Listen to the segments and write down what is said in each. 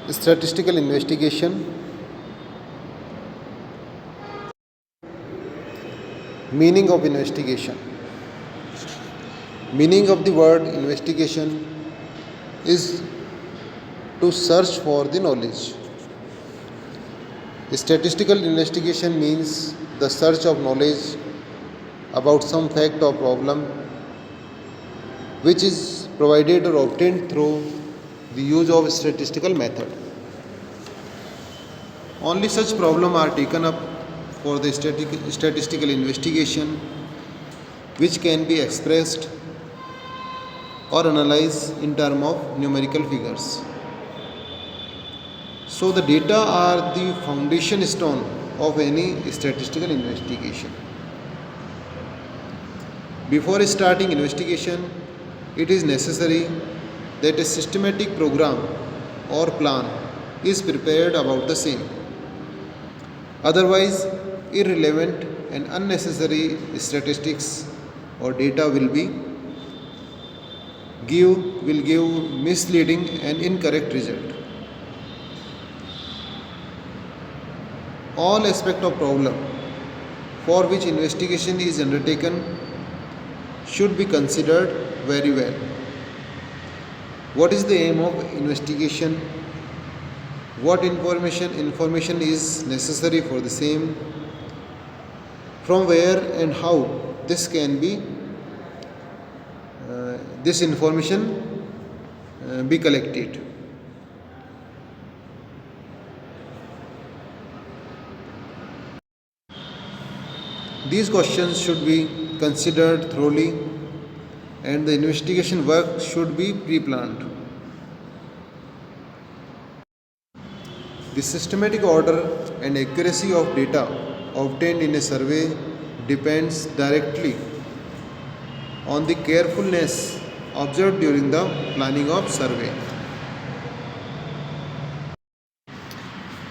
Statistical investigation. Meaning of investigation. Meaning of the word investigation is to search for the knowledge. Statistical investigation means the search of knowledge about some fact or problem which is provided or obtained through the use of statistical method. Only such problems are taken up for the statistical investigation which can be expressed or analyzed in terms of numerical figures. So the data are the foundation stone of any statistical investigation. Before starting investigation, it is necessary that a systematic program or plan is prepared about the same. Otherwise, irrelevant and unnecessary statistics or data will give misleading and incorrect result. All aspect of problem for which investigation is undertaken should be considered very well. What is the aim of investigation? What information is necessary for the same? From where and how this information be collected? These questions should be considered thoroughly and the investigation work should be pre-planned. The systematic order and accuracy of data obtained in a survey depends directly on the carefulness observed during the planning of survey.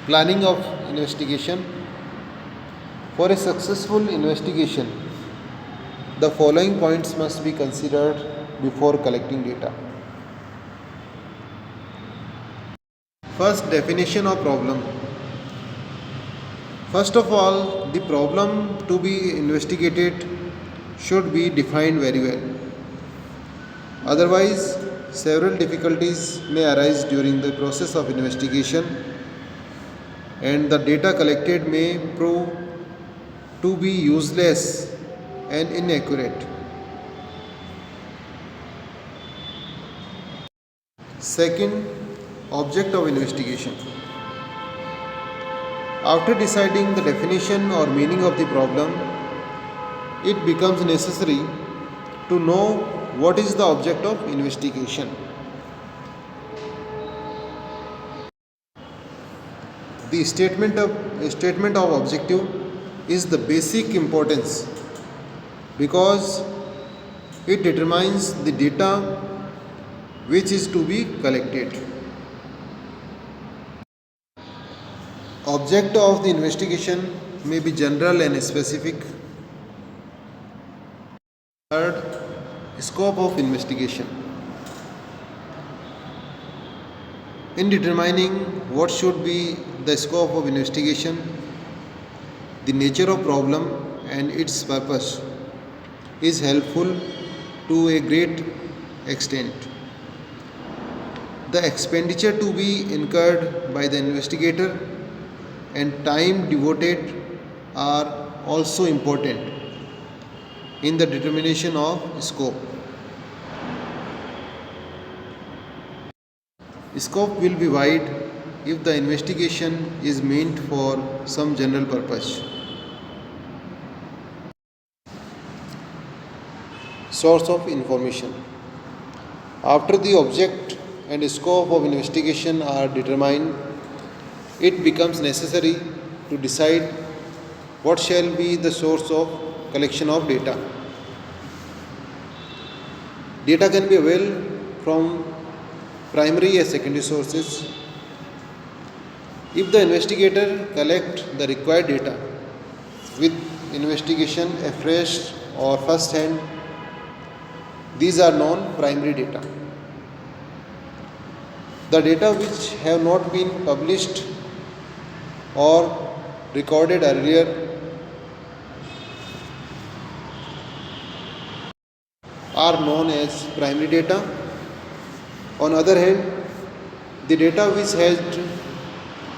Planning of investigation. For a successful investigation, the following points must be considered before collecting data. First, definition of problem. First of all, the problem to be investigated should be defined very well. Otherwise, several difficulties may arise during the process of investigation and the data collected may prove to be useless and inaccurate. Second, object of investigation. After deciding the definition or meaning of the problem, it becomes necessary to know what is the object of investigation. The statement of objective is the basic importance because it determines the data which is to be collected. Object of the investigation may be general and specific. Third, scope of investigation. In determining what should be the scope of investigation, the nature of problem and its purpose is helpful to a great extent. The expenditure to be incurred by the investigator and time devoted are also important in the determination of scope. Scope will be wide if the investigation is meant for some general purpose. Source of information. After the object and scope of investigation are determined, it becomes necessary to decide what shall be the source of collection of data. Data can be available from primary and secondary sources. If the investigator collects the required data with investigation afresh or first hand, these are known primary data. The data which have not been published or recorded earlier are known as primary data. On other hand, the data which has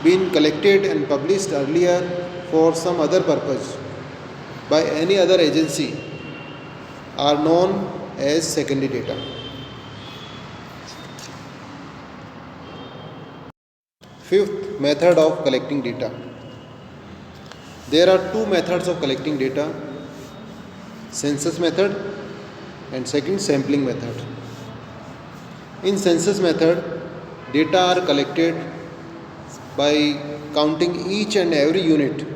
been collected and published earlier for some other purpose by any other agency are known as secondary data. Fifth method of collecting data. There are two methods of collecting data: census method and second, sampling method. In census method, data are collected by counting each and every unit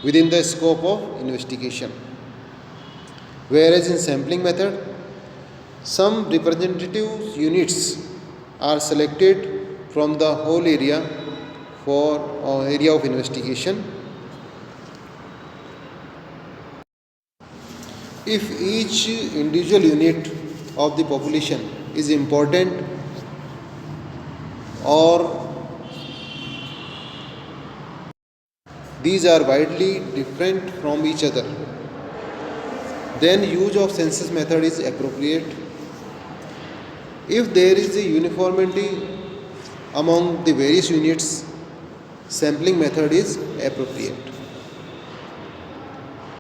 within the scope of investigation. Whereas in sampling method, some representative units are selected from the whole area for area of investigation. If each individual unit of the population is important or these are widely different from each other, then use of census method is appropriate. If there is a uniformity among the various units, sampling method is appropriate.